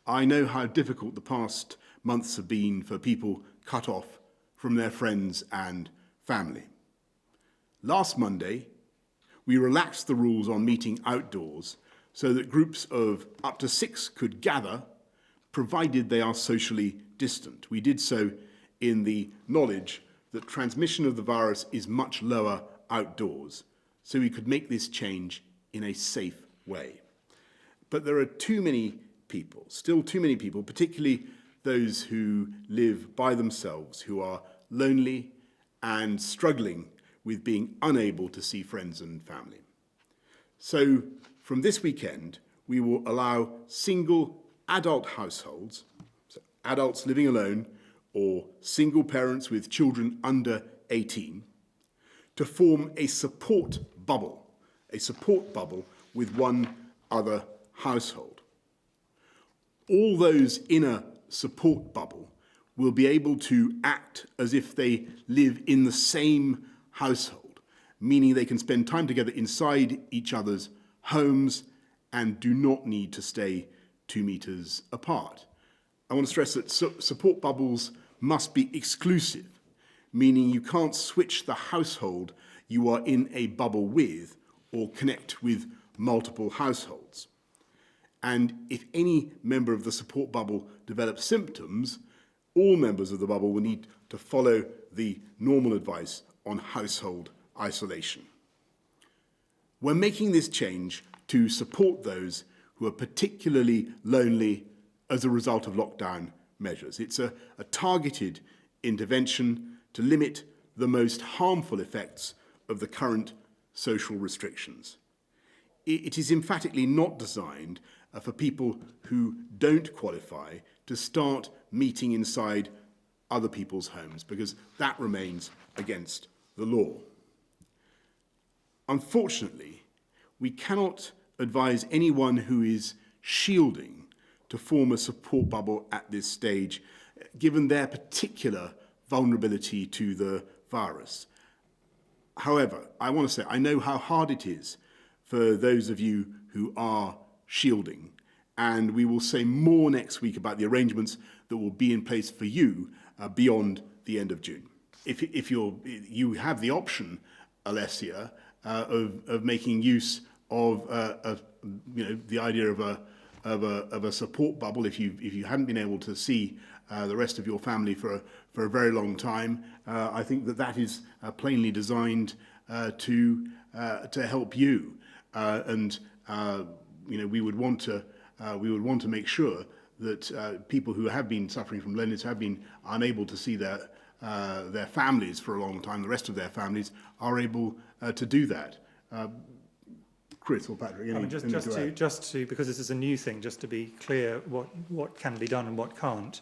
I know how difficult the past months have been for people cut off from their friends and family. Last Monday, we relaxed the rules on meeting outdoors so that groups of up to 6 could gather, provided they are socially distant. We did so in the knowledge that transmission of the virus is much lower outdoors, so we could make this change in a safe way. But there are too many people, still too many people, particularly those who live by themselves, who are lonely and struggling with being unable to see friends and family. So from this weekend, we will allow single adult households, so adults living alone or single parents with children under 18, to form a support bubble with one other household. All those in a support bubble will be able to act as if they live in the same household, meaning they can spend time together inside each other's homes and do not need to stay 2 meters apart. I want to stress that support bubbles must be exclusive, meaning you can't switch the household you are in a bubble with or connect with multiple households. And if any member of the support bubble develops symptoms, all members of the bubble will need to follow the normal advice on household isolation. We're making this change to support those who are particularly lonely as a result of lockdown measures. It's a targeted intervention to limit the most harmful effects of the current social restrictions. It is emphatically not designed for people who don't qualify to start meeting inside other people's homes, because that remains against the law. Unfortunately, we cannot advise anyone who is shielding to form a support bubble at this stage, given their particular vulnerability to the virus. However, I want to say I know how hard it is for those of you who are shielding, and we will say more next week about the arrangements that will be in place for you beyond the end of June. If you have the option, Alessia, of making use of the idea of a support bubble, if you hadn't been able to see the rest of your family for a very long time, I think that is plainly designed to help you, and we would want to make sure that people who have been suffering from loneliness, have been unable to see their families for a long time, the rest of their families, are able to do that. Chris or Patrick, just to, because this is a new thing, just to be clear what can be done and what can't.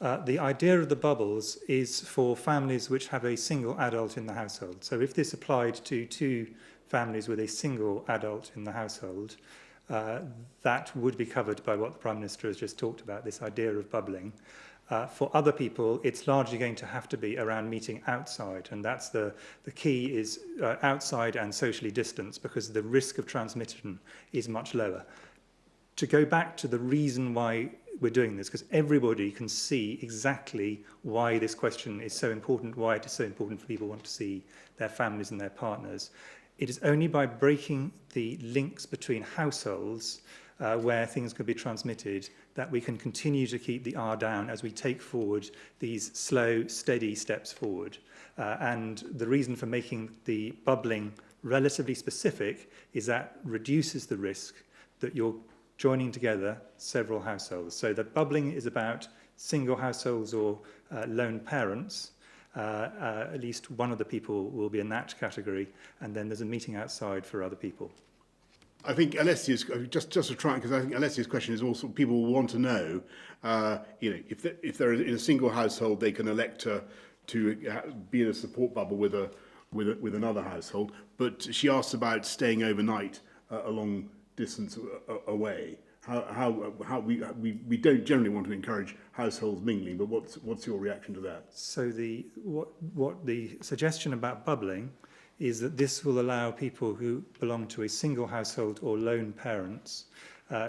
The idea of the bubbles is for families which have a single adult in the household. So if this applied to 2 families with a single adult in the household, that would be covered by what the Prime Minister has just talked about, this idea of bubbling. For other people, it's largely going to have to be around meeting outside, and that's the key is outside and socially distanced, because the risk of transmission is much lower. To go back to the reason why we're doing this, because everybody can see exactly why this question is so important, why it is so important for people who want to see their families and their partners. It is only by breaking the links between households where things can be transmitted that we can continue to keep the R down as we take forward these slow, steady steps forward. And the reason for making the bubbling relatively specific is that reduces the risk that you're joining together several households. So the bubbling is about single households or lone parents. At least one of the people will be in that category, and then there's a meeting outside for other people. I think Alessia's, just to try, because I think Alessia's question is also, people will want to know, if they're in a single household, they can elect to be in a support bubble with another household. But she asks about staying overnight a long distance away. How we don't generally want to encourage households mingling, but what's your reaction to that? So what the suggestion about bubbling is that this will allow people who belong to a single household or lone parents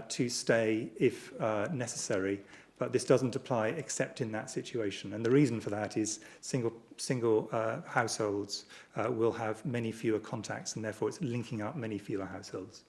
to stay if necessary, but this doesn't apply except in that situation. And the reason for that is single households will have many fewer contacts, and therefore it's linking up many fewer households.